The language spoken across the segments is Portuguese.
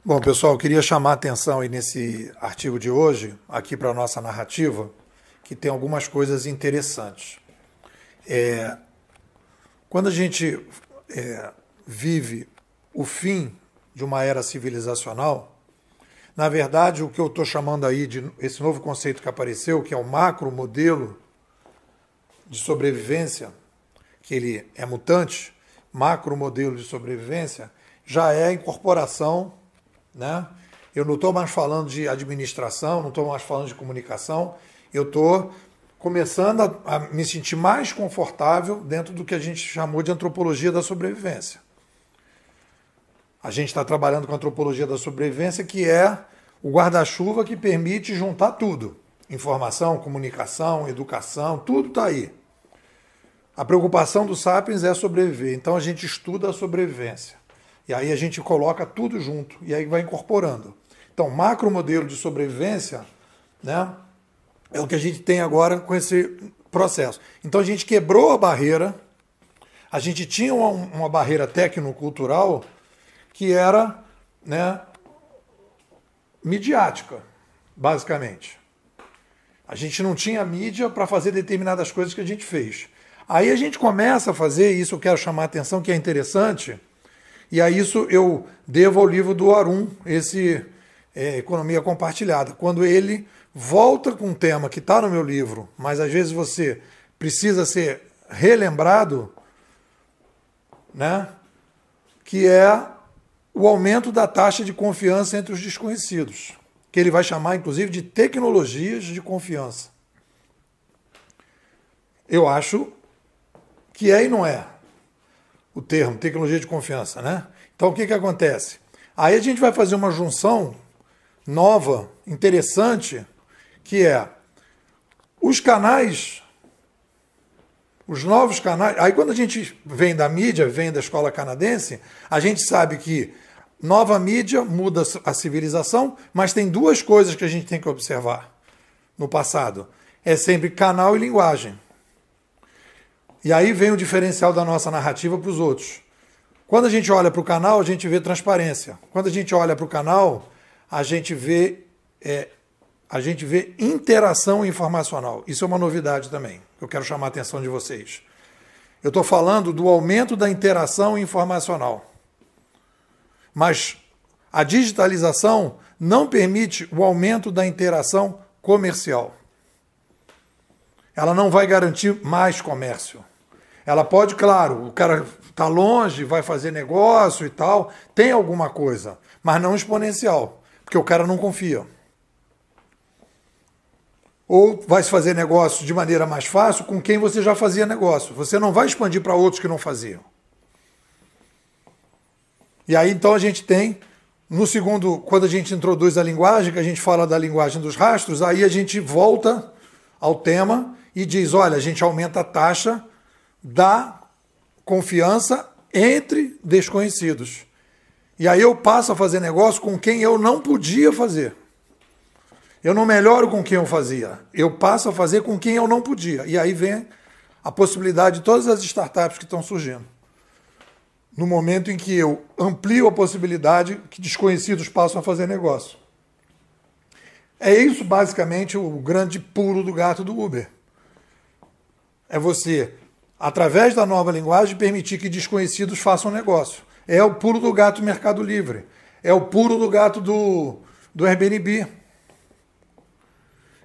Bom, pessoal, eu queria chamar a atenção aí nesse artigo de hoje, aqui para a nossa narrativa, que tem algumas coisas interessantes. Quando a gente vive o fim de uma era civilizacional, na verdade, o que eu estou chamando aí de esse novo conceito que apareceu, que é o macro modelo de sobrevivência, que ele é mutante, macro modelo de sobrevivência, já é a incorporação, né? Eu não estou mais falando de administração, não estou mais falando de comunicação, eu estou começando a me sentir mais confortável dentro do que a gente chamou de antropologia da sobrevivência. A gente está trabalhando com a antropologia da sobrevivência, que é o guarda-chuva que permite juntar tudo. Informação, comunicação, educação, tudo está aí. A preocupação do Sapiens é sobreviver, então a gente estuda a sobrevivência. E aí a gente coloca tudo junto, e aí vai incorporando. Então, macro modelo de sobrevivência, né, é o que a gente tem agora com esse processo. Então a gente quebrou a barreira, a gente tinha uma barreira tecnocultural que era, né, midiática, basicamente. A gente não tinha mídia para fazer determinadas coisas que a gente fez. Aí a gente começa a fazer, isso eu quero chamar a atenção, que é interessante, e a isso eu devo ao livro do Arun, esse Economia Compartilhada, quando ele volta com um tema que está no meu livro, mas às vezes você precisa ser relembrado, né, que é o aumento da taxa de confiança entre os desconhecidos, que ele vai chamar, inclusive, de tecnologias de confiança. Eu acho que é e não é o termo, tecnologia de confiança, né? Então, o que acontece? Aí a gente vai fazer uma junção nova, interessante, que é os canais, os novos canais. Aí quando a gente vem da mídia, vem da escola canadense, a gente sabe que nova mídia muda a civilização, mas tem duas coisas que a gente tem que observar no passado. É sempre canal e linguagem. E aí vem o diferencial da nossa narrativa para os outros. Quando a gente olha para o canal, a gente vê transparência. Quando a gente olha para o canal, a gente vê interação informacional. Isso é uma novidade também. Eu quero chamar a atenção de vocês. Eu estou falando do aumento da interação informacional. Mas a digitalização não permite o aumento da interação comercial. Ela não vai garantir mais comércio. Ela pode, claro, o cara está longe, vai fazer negócio e tal, tem alguma coisa, mas não exponencial, porque o cara não confia. Ou vai se fazer negócio de maneira mais fácil com quem você já fazia negócio. Você não vai expandir para outros que não faziam. E aí, então, a gente tem, no segundo, quando a gente introduz a linguagem, que a gente fala da linguagem dos rastros, aí a gente volta ao tema e diz, olha, a gente aumenta a taxa da confiança entre desconhecidos. E aí eu passo a fazer negócio com quem eu não podia fazer. Eu não melhoro com quem eu fazia. Eu passo a fazer com quem eu não podia. E aí vem a possibilidade de todas as startups que estão surgindo. No momento em que eu amplio a possibilidade que desconhecidos passam a fazer negócio. É isso, basicamente, o grande pulo do gato do Uber. É você, através da nova linguagem, permitir que desconhecidos façam negócio. É o pulo do gato do Mercado Livre. É o pulo do gato do Airbnb.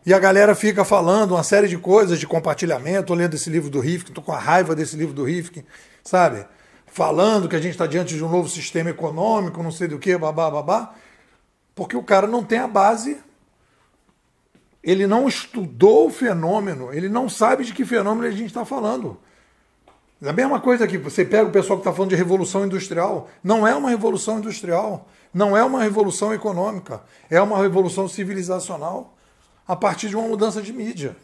E a galera fica falando uma série de coisas de compartilhamento. Estou lendo esse livro do Rifkin, estou com a raiva desse livro do Rifkin, sabe? Falando que a gente está diante de um novo sistema econômico, não sei do que, babá, babá. Porque o cara não tem a base. Ele não estudou o fenômeno, ele não sabe de que fenômeno a gente está falando. É a mesma coisa que você pega o pessoal que está falando de revolução industrial. Não é uma revolução industrial, não é uma revolução econômica, é uma revolução civilizacional a partir de uma mudança de mídia.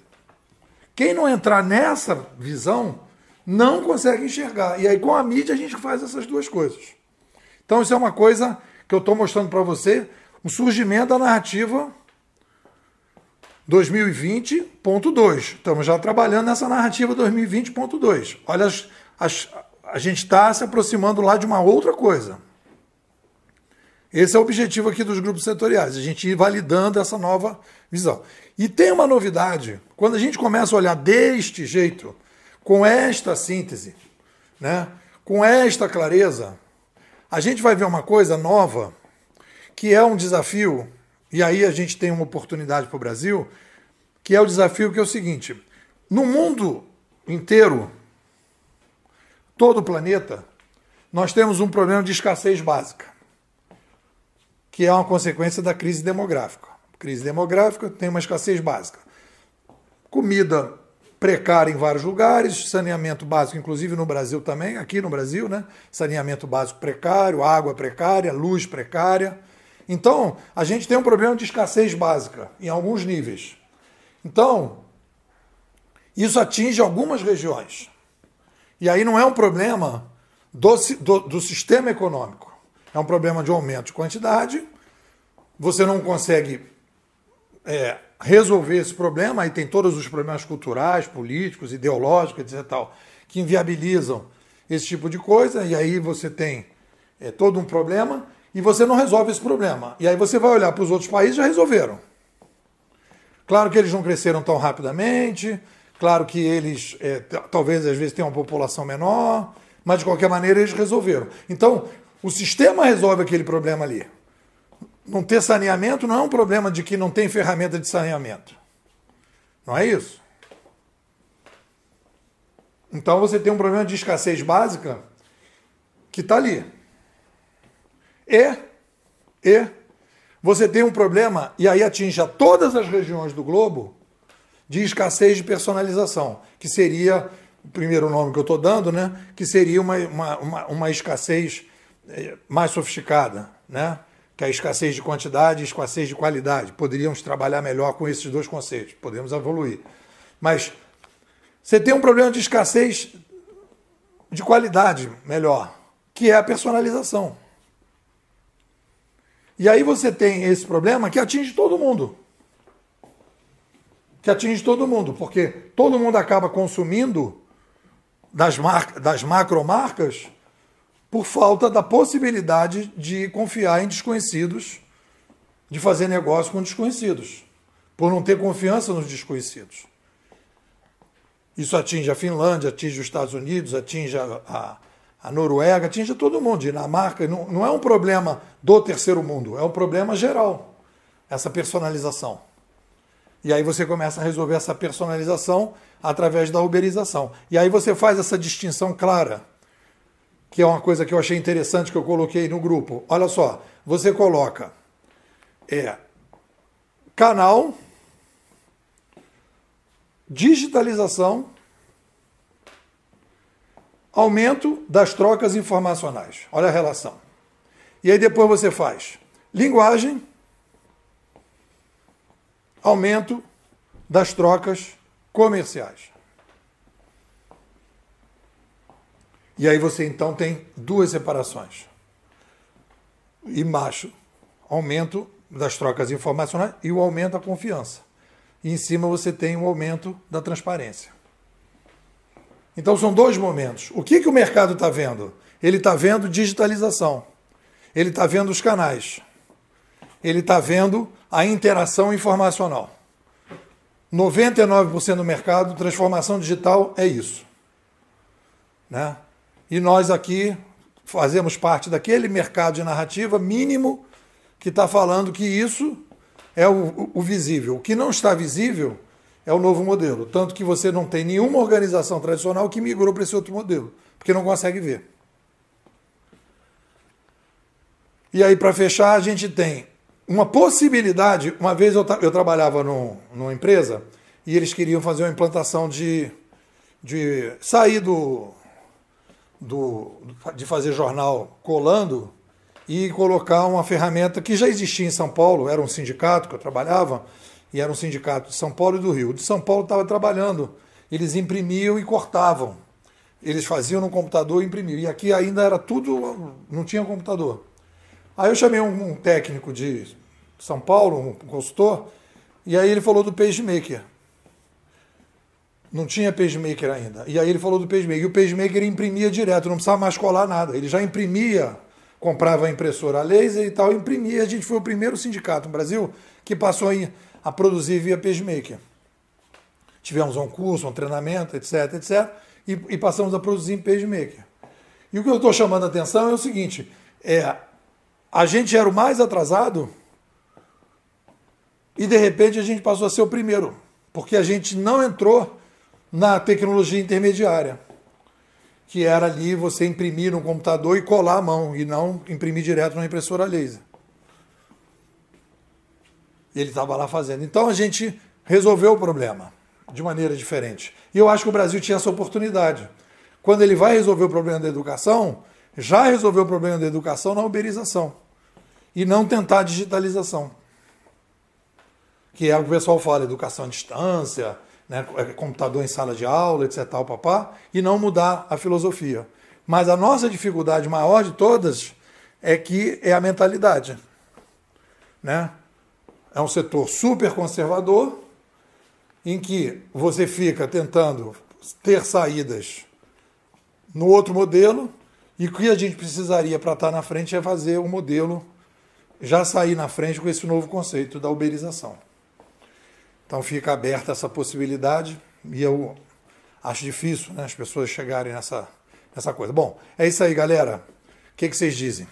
Quem não entrar nessa visão não consegue enxergar. E aí com a mídia a gente faz essas duas coisas. Então isso é uma coisa que eu estou mostrando para você, o surgimento da narrativa 2020.2. Estamos já trabalhando nessa narrativa 2020.2. Olha, a gente está se aproximando lá de uma outra coisa. Esse é o objetivo aqui dos grupos setoriais, a gente ir validando essa nova visão. E tem uma novidade, quando a gente começa a olhar deste jeito, com esta síntese, né, com esta clareza, a gente vai ver uma coisa nova, que é um desafio, e aí a gente tem uma oportunidade para o Brasil, que é o desafio que é o seguinte: no mundo inteiro, todo o planeta, nós temos um problema de escassez básica, que é uma consequência da crise demográfica. Crise demográfica tem uma escassez básica. Comida precária em vários lugares, saneamento básico, inclusive no Brasil também, aqui no Brasil, né? Saneamento básico precário, água precária, luz precária. Então, a gente tem um problema de escassez básica em alguns níveis. Então, isso atinge algumas regiões. E aí não é um problema do sistema econômico. É um problema de aumento de quantidade. Você não consegue resolver esse problema. Aí tem todos os problemas culturais, políticos, ideológicos, etc. Tal, que inviabilizam esse tipo de coisa. E aí você tem todo um problema e você não resolve esse problema. E aí você vai olhar para os outros países e já resolveram. Claro que eles não cresceram tão rapidamente. Claro que eles, talvez, às vezes, tenham uma população menor. Mas, de qualquer maneira, eles resolveram. Então, o sistema resolve aquele problema ali. Não ter saneamento não é um problema de que não tem ferramenta de saneamento. Não é isso? Então você tem um problema de escassez básica que está ali. E você tem um problema, e aí atinge a todas as regiões do globo, de escassez de personalização, que seria o primeiro nome que eu estou dando, né? Que seria uma escassez mais sofisticada, né? Que é a escassez de quantidade e escassez de qualidade. Poderíamos trabalhar melhor com esses dois conceitos, podemos evoluir. Mas você tem um problema de escassez de qualidade melhor, que é a personalização. E aí você tem esse problema que atinge todo mundo. Que atinge todo mundo, porque todo mundo acaba consumindo das macromarcas por falta da possibilidade de confiar em desconhecidos, de fazer negócio com desconhecidos, por não ter confiança nos desconhecidos. Isso atinge a Finlândia, atinge os Estados Unidos, atinge a Noruega, atinge todo mundo, Dinamarca. Não é um problema do terceiro mundo, é um problema geral, essa personalização. E aí você começa a resolver essa personalização através da uberização. E aí você faz essa distinção clara, que é uma coisa que eu achei interessante que eu coloquei no grupo. Olha só, você coloca canal, digitalização, aumento das trocas informacionais. Olha a relação. E aí depois você faz linguagem, aumento das trocas comerciais. E aí você então tem duas separações. Embaixo, aumento das trocas informacionais e o aumento da confiança. E em cima você tem o aumento da transparência. Então são dois momentos. O que o mercado está vendo? Ele está vendo digitalização. Ele está vendo os canais. Ele está vendo a interação informacional. 99% do mercado, transformação digital é isso. Né? E nós aqui fazemos parte daquele mercado de narrativa mínimo que está falando que isso é o visível. O que não está visível é o novo modelo. Tanto que você não tem nenhuma organização tradicional que migrou para esse outro modelo, porque não consegue ver. E aí, para fechar, a gente tem uma possibilidade. Uma vez eu trabalhava numa empresa e eles queriam fazer uma implantação de sair de fazer jornal colando e colocar uma ferramenta que já existia em São Paulo. Era um sindicato que eu trabalhava, e era um sindicato de São Paulo e do Rio. De São Paulo estava trabalhando, eles imprimiam e cortavam. Eles faziam no computador e imprimiam. E aqui ainda era tudo, não tinha computador. Aí eu chamei um técnico de São Paulo, um consultor, e aí ele falou do PageMaker. Não tinha PageMaker ainda. E aí ele falou do PageMaker. E o PageMaker imprimia direto, não precisava mais colar nada. Ele já imprimia comprava a impressora a laser e tal, imprimia. A gente foi o primeiro sindicato no Brasil que passou a produzir via pacemaker. Tivemos um curso, um treinamento, etc, etc, e passamos a produzir em pacemaker. E o que eu estou chamando a atenção é o seguinte, a gente era o mais atrasado e, de repente, a gente passou a ser o primeiro, porque a gente não entrou na tecnologia intermediária, que era ali você imprimir no computador e colar a mão, e não imprimir direto na impressora laser. Ele estava lá fazendo. Então a gente resolveu o problema de maneira diferente. E eu acho que o Brasil tinha essa oportunidade. Quando ele vai resolver o problema da educação, já resolveu o problema da educação na uberização. E não tentar a digitalização. Que é o que o pessoal fala, educação à distância, né, computador em sala de aula, etc, tal, papá, e não mudar a filosofia. Mas a nossa dificuldade maior de todas é a mentalidade. Né? É um setor super conservador, em que você fica tentando ter saídas no outro modelo, e o que a gente precisaria para estar na frente é fazer o modelo já sair na frente com esse novo conceito da uberização. Então fica aberta essa possibilidade, e eu acho difícil, né, as pessoas chegarem nessa coisa. Bom, é isso aí, galera. O que vocês dizem?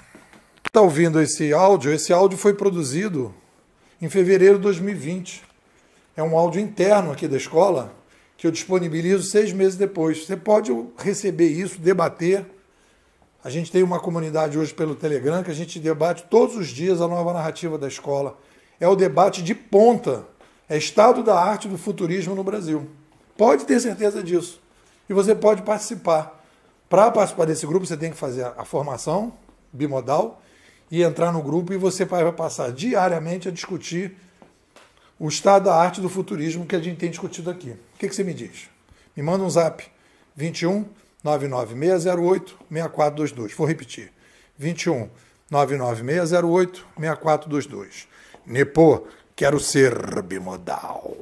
Está ouvindo esse áudio? Esse áudio foi produzido em fevereiro de 2020. É um áudio interno aqui da escola que eu disponibilizo 6 meses depois. Você pode receber isso, debater. A gente tem uma comunidade hoje pelo Telegram que a gente debate todos os dias a nova narrativa da escola. É o debate de ponta. É estado da arte do futurismo no Brasil. Pode ter certeza disso. E você pode participar. Para participar desse grupo, você tem que fazer a formação bimodal e entrar no grupo, e você vai passar diariamente a discutir o estado da arte do futurismo que a gente tem discutido aqui. O que você me diz? Me manda um zap, 21 99608 6422. Vou repetir, 21 99608 6422. Nepô, quero ser bimodal.